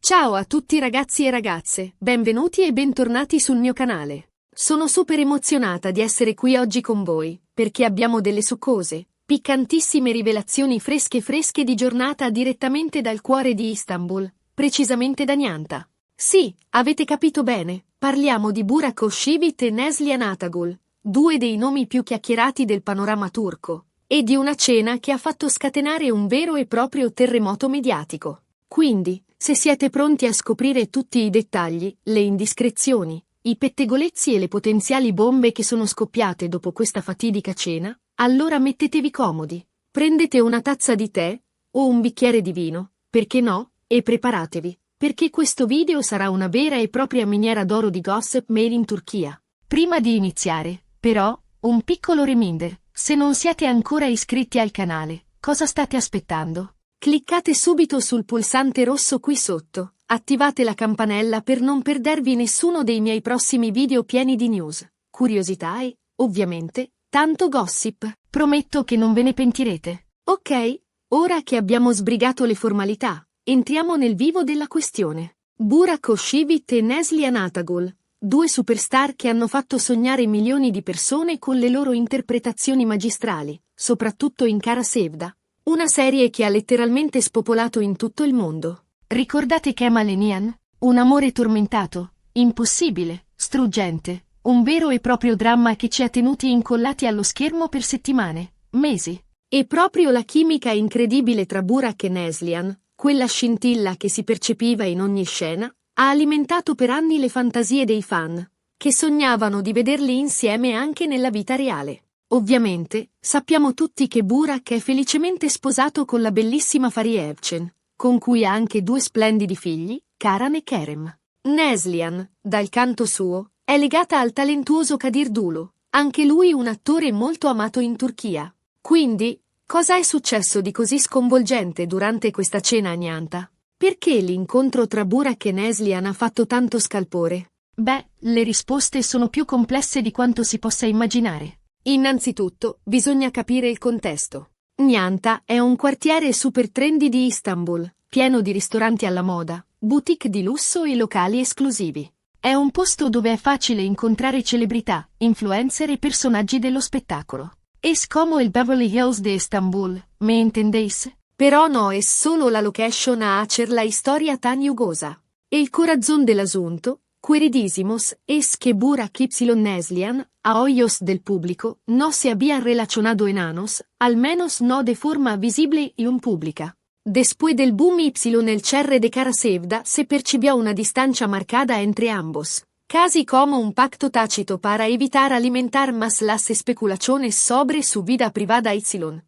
Ciao a tutti ragazzi e ragazze, benvenuti e bentornati sul mio canale. Sono super emozionata di essere qui oggi con voi, perché abbiamo delle succose, piccantissime rivelazioni fresche di giornata direttamente dal cuore di Istanbul, precisamente da Nianta. Sì, avete capito bene, parliamo di Burak Özçivit e Neslihan Atagul, due dei nomi più chiacchierati del panorama turco, e di una cena che ha fatto scatenare un vero e proprio terremoto mediatico. Quindi, se siete pronti a scoprire tutti i dettagli, le indiscrezioni, i pettegolezzi e le potenziali bombe che sono scoppiate dopo questa fatidica cena, allora mettetevi comodi, prendete una tazza di tè o un bicchiere di vino, perché no, e preparatevi, perché questo video sarà una vera e propria miniera d'oro di gossip made in Turchia. Prima di iniziare, però, un piccolo reminder, se non siete ancora iscritti al canale, cosa state aspettando? Cliccate subito sul pulsante rosso qui sotto, attivate la campanella per non perdervi nessuno dei miei prossimi video pieni di news, curiosità e, ovviamente, tanto gossip. Prometto che non ve ne pentirete. Ok, ora che abbiamo sbrigato le formalità, entriamo nel vivo della questione. Burak Özçivit e Neslihan Atagul, due superstar che hanno fatto sognare milioni di persone con le loro interpretazioni magistrali, soprattutto in Kara Sevda. Una serie che ha letteralmente spopolato in tutto il mondo. Ricordate Kemal e Nihan? Un amore tormentato, impossibile, struggente, un vero e proprio dramma che ci ha tenuti incollati allo schermo per settimane, mesi. E proprio la chimica incredibile tra Burak e Neslihan, quella scintilla che si percepiva in ogni scena, ha alimentato per anni le fantasie dei fan, che sognavano di vederli insieme anche nella vita reale. Ovviamente, sappiamo tutti che Burak è felicemente sposato con la bellissima Fariye Evcen, con cui ha anche due splendidi figli, Karan e Kerem. Neslihan, dal canto suo, è legata al talentuoso Kadir Dulu, anche lui un attore molto amato in Turchia. Quindi, cosa è successo di così sconvolgente durante questa cena a Nianta? Perché l'incontro tra Burak e Neslihan ha fatto tanto scalpore? Beh, le risposte sono più complesse di quanto si possa immaginare. Innanzitutto, bisogna capire il contesto. Nianta è un quartiere super trendy di Istanbul, pieno di ristoranti alla moda, boutique di lusso e locali esclusivi. È un posto dove è facile incontrare celebrità, influencer e personaggi dello spettacolo. Es como el Beverly Hills de Istanbul, ¿me entendéis? Però no è solo la location a hacer la historia tan jugosa. El corazón del asunto, queridísimos, es que Burak y Neslihan, a ojos del público, no se habían relacionado enanos, al menos no de forma visible y pública. Después del boom y el cierre de Kara Sevda se percibió una distancia marcada entre ambos, casi como un pacto tácito para evitar alimentar más las especulaciones sobre su vida privada y,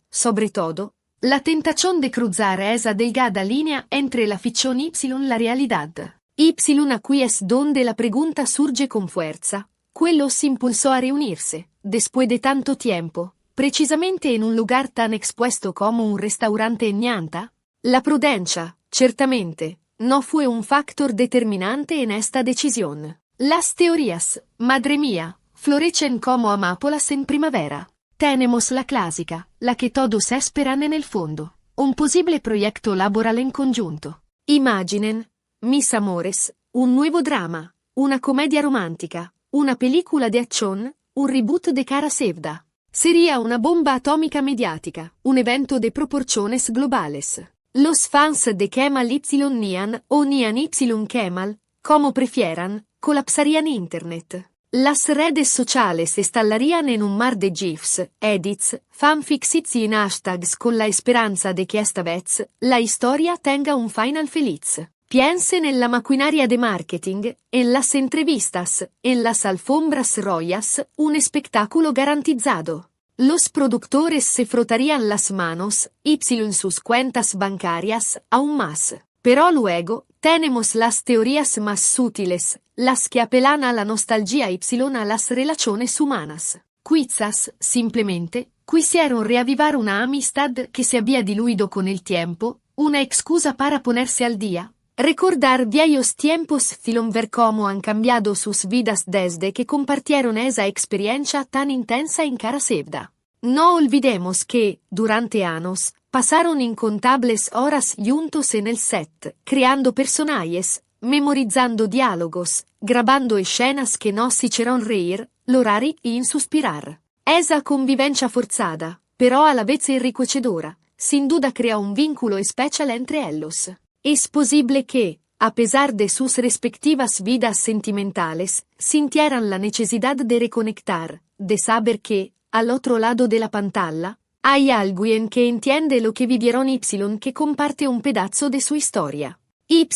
sobre todo, la tentación de cruzar esa delgada línea entre la ficción y la realidad. Aquí es donde la pregunta surge con fuerza. Quellos impulsó a reunirse, después de tanto tiempo, precisamente en un lugar tan expuesto como un restaurante en Nianta? La prudencia, certamente, no fue un factor determinante en esta decisión. Las teorías, madre mía, florecen como amapolas en primavera. Tenemos la clásica, la que todos esperan en el fondo, un posible proyecto laboral en conjunto. Imaginen, mis amores, un nuevo drama, una comedia romántica, una película de acción, un reboot de Kara Sevda. Sería una bomba atómica mediática, un evento de proporciones globales. Los fans de Kemal Y Nihan o Nihan Y Kemal, como prefieran, colapsarían internet. Las redes sociales estallarían en un mar de GIFs, edits, fanfics y hashtags con la esperanza de que esta vez, la historia tenga un final feliz. Piensen en la maquinaria de marketing, en las entrevistas, en las alfombras rojas, un espectáculo garantizado. Los productores se frotarían las manos, y sus cuentas bancarias, aún más. Pero luego, tenemos las teorías más sutiles, las que apelan a la nostalgia y a las relaciones humanas. Quizás, simplemente, quisieron reavivar una amistad que se había diluido con el tiempo, una excusa para ponerse al día. Recordar viejos tiempos ver cómo han cambiado sus vidas desde que compartieron esa experiencia tan intensa en Kara Sevda. No olvidemos que, durante años, pasaron incontables horas juntos en el set, creando personajes, memorizando diálogos, grabando escenas que nos hicieron reír, llorar y suspirar. Esa convivencia forzada, pero a la vez enriquecedora, sin duda crea un vínculo especial entre ellos. Es posible que, a pesar de sus respectivas vidas sentimentales, sintieran la necesidad de reconectar, de saber que, al otro lado de la pantalla, hay alguien que entiende lo que vivieron Y que comparte un pedazo de su historia. Y,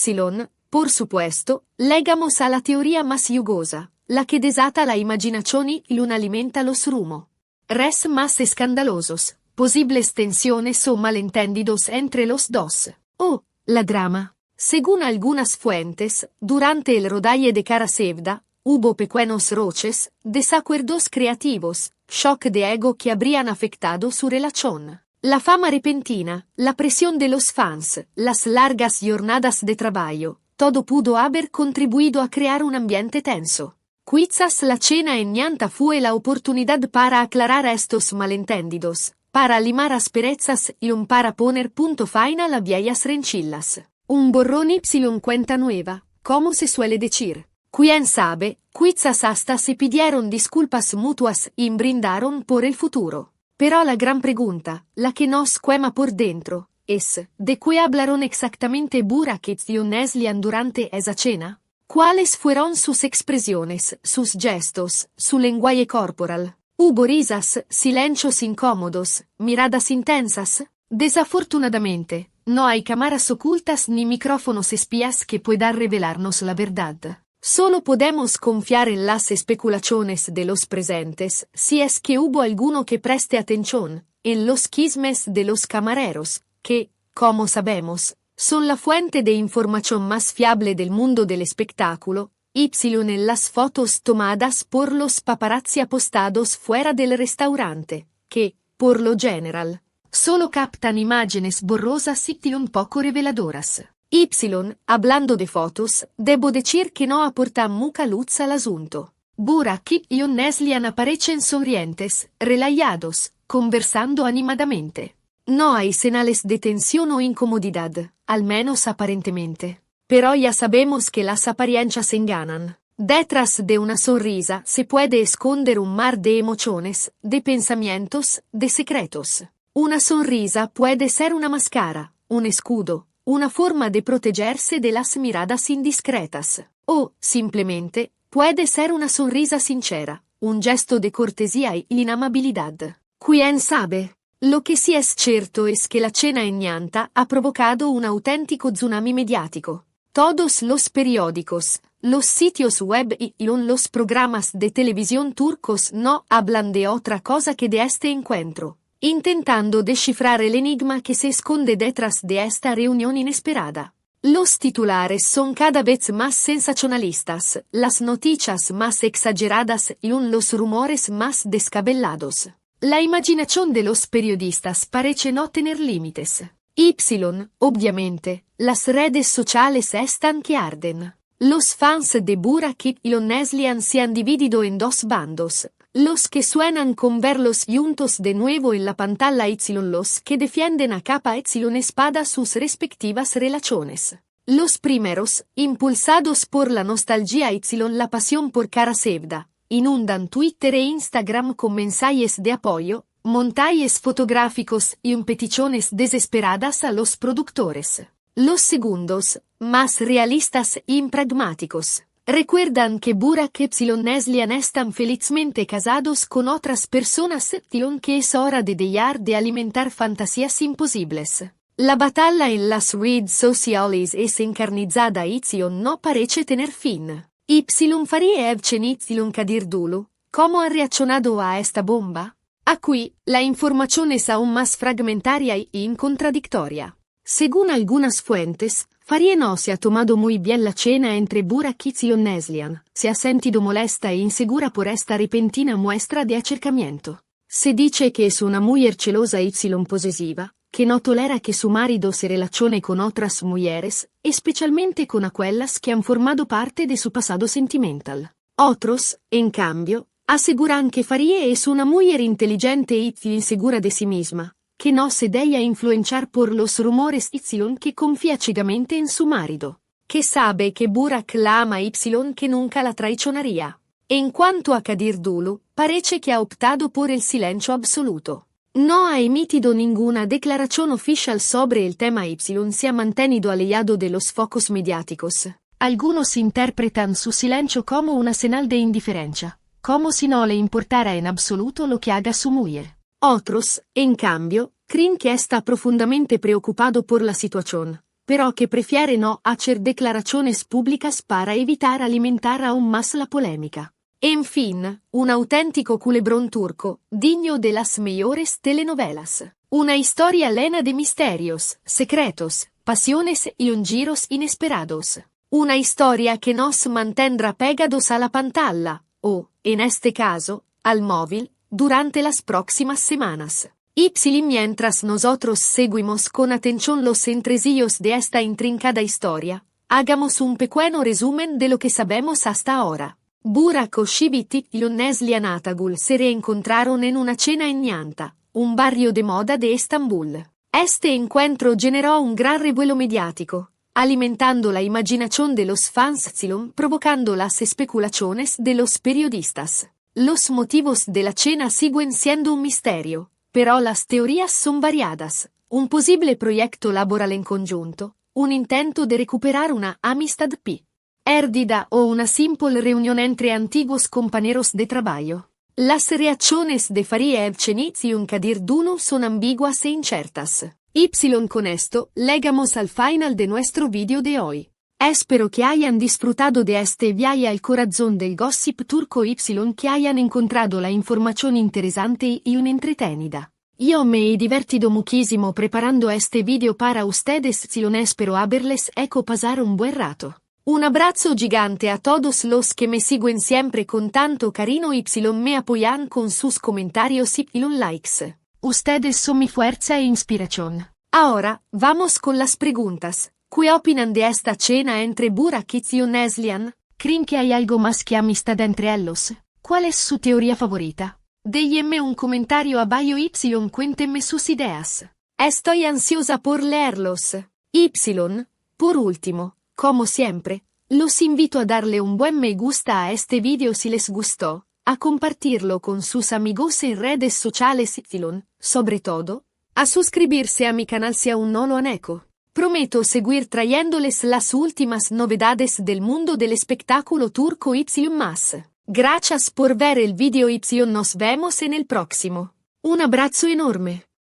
por supuesto, llegamos a la teoría más jugosa, la que desata la imaginación y lo alimenta los rumos. Res más escandalosos, posibles tensiones o malentendidos entre los dos. O, la drama. Según algunas fuentes, durante el rodaje de Cara Sevda, hubo pequeños roces, desacuerdos creativos, shock de ego que habrían afectado su relación. La fama repentina, la presión de los fans, las largas jornadas de trabajo, todo pudo haber contribuido a crear un ambiente tenso. Quizás la cena en Ñanta fue la oportunidad para aclarar estos malentendidos, para limar asperezas y para poner punto final a viejas rencillas. Un borrón Y cuenta nueva, como se suele decir. Quién sabe, quizás hasta se pidieron disculpas mutuas y brindaron por el futuro. Pero la gran pregunta, la que nos quema por dentro, es, ¿de qué hablaron exactamente Burak y Neslihan durante esa cena? ¿Cuáles fueron sus expresiones, sus gestos, su lenguaje corporal? ¿Hubo risas, silencios incómodos, miradas intensas? Desafortunadamente, no hay cámaras ocultas ni micrófonos espías que puedan revelarnos la verdad. Solo podemos confiar en las especulaciones de los presentes, si es que hubo alguno que preste atención, en los chismes de los camareros, que, como sabemos, son la fuente de información más fiable del mundo del espectáculo. Y en las fotos tomadas por los paparazzi apostados fuera del restaurante, que, por lo general, solo captan imágenes borrosas y un poco reveladoras. Y, hablando de fotos, debo decir que no aporta mucha luz al asunto. Burak y Neslihan aparecen sonrientes, relajados, conversando animadamente. No hay señales de tensión o incomodidad, al menos aparentemente. Pero ya sabemos que las apariencias engañan. Detrás de una sonrisa se puede esconder un mar de emociones, de pensamientos, de secretos. Una sonrisa puede ser una máscara, un escudo, una forma de protegerse de las miradas indiscretas. O, simplemente, puede ser una sonrisa sincera, un gesto de cortesía y inamabilidad. ¿Quién sabe? Lo que sí es cierto es que la cena en Ñanta ha provocado un auténtico tsunami mediático. Todos los periódicos, los sitios web y los programas de televisión turcos no hablan de otra cosa que de este encuentro, intentando descifrar el enigma que se esconde detrás de esta reunión inesperada. Los titulares son cada vez más sensacionalistas, las noticias más exageradas y los rumores más descabellados. La imaginación de los periodistas parece no tener límites. Y, obviamente, las redes sociales están que arden. Los fans de Burak y Neslihan se han dividido en dos bandos, los que suenan con verlos juntos de nuevo en la pantalla y los que defienden a capa y espada sus respectivas relaciones. Los primeros, impulsados por la nostalgia y la pasión por Cara Sevda, inundan Twitter e Instagram con mensajes de apoyo, montajes fotográficos y peticiones desesperadas a los productores. Los segundos, más realistas y pragmáticos, recuerdan que Burak y Neslihan están felizmente casados con otras personas y que es hora de dejar de alimentar fantasías imposibles. La batalla en las redes sociales es encarnizada y no parece tener fin. Y faría Evchen y Kadir Dulu, ¿cómo ha reaccionado a esta bomba? Aquí, la información es aún más fragmentaria y contradictoria. Según algunas fuentes, Farie no se ha tomado muy bien la cena entre Burak y Neslihan, se ha sentido molesta e insegura por esta repentina muestra de acercamiento. Se dice que es una mujer celosa y posesiva, que no tolera que su marido se relacione con otras mujeres, especialmente con aquellas que han formado parte de su pasado sentimental. Otros, en cambio, Aseguran que faria es una mujer inteligente y insegura de sí misma, que no se deja influenciar por los rumores y que confía ciegamente en su marido, que sabe que Burak la ama y que nunca la traicionaría. En cuanto a Kadir Dulu, parece que ha optado por el silencio absoluto. No ha emitido ninguna declaración oficial sobre el tema y se ha mantenido alejado de los focos mediáticos. Algunos interpretan su silencio como una señal de indiferencia, como si no le importara en absoluto lo que haga su mujer. Otros, en cambio, creen que está profundamente preocupado por la situación, pero que prefiere no hacer declaraciones públicas para evitar alimentar aún más la polémica. En fin, un auténtico culebrón turco, digno de las mejores telenovelas. Una historia llena de misterios, secretos, pasiones y giros inesperados. Una historia que nos mantendrá pegados a la pantalla, o, en este caso, al móvil, durante las próximas semanas. Mientras nosotros seguimos con atención los entresillos de esta intrincada historia, hagamos un pequeño resumen de lo que sabemos hasta ahora. Burak Özçivit y Neslihan Atagul se reencontraron en una cena en Nyanta, un barrio de moda de Estambul. Este encuentro generó un gran revuelo mediático, alimentando la imaginación de los fans, provocando las especulaciones de los periodistas. Los motivos de la cena siguen siendo un misterio, pero las teorías son variadas. Un posible proyecto laboral en conjunto, un intento de recuperar una amistad perdida o una simple reunión entre antiguos compañeros de trabajo. Las reacciones de Faria Evcenit y Kadir Dulu son ambiguas e inciertas. Con esto, llegamos al final de nuestro video de hoy. Espero que hayan disfrutado de este viaje al corazón del gossip turco que hayan encontrado la información interesante y entretenida. Yo me he divertido muchísimo preparando este video para ustedes espero haberles hecho pasar un buen rato. Un abrazo gigante a todos los que me siguen siempre con tanto cariño me apoyan con sus comentarios y likes. Ustedes son mi fuerza e inspiración. Ahora, vamos con las preguntas. ¿Qué opinan de esta cena entre Burak y Neslihan? ¿Creen que hay algo más que amistad entre ellos? ¿Cuál es su teoría favorita? Déjenme un comentario abajo cuéntenme sus ideas. Estoy ansiosa por leerlos. Por último, como siempre, los invito a darle un buen me gusta a este video si les gustó, a compartirlo con sus amigos en redes sociales sobre todo, a suscribirse a mi canal si aún no lo han hecho. Prometo seguir trayéndoles las últimas novedades del mundo del espectáculo turco más. Gracias por ver el video nos vemos en el próximo. Un abrazo enorme.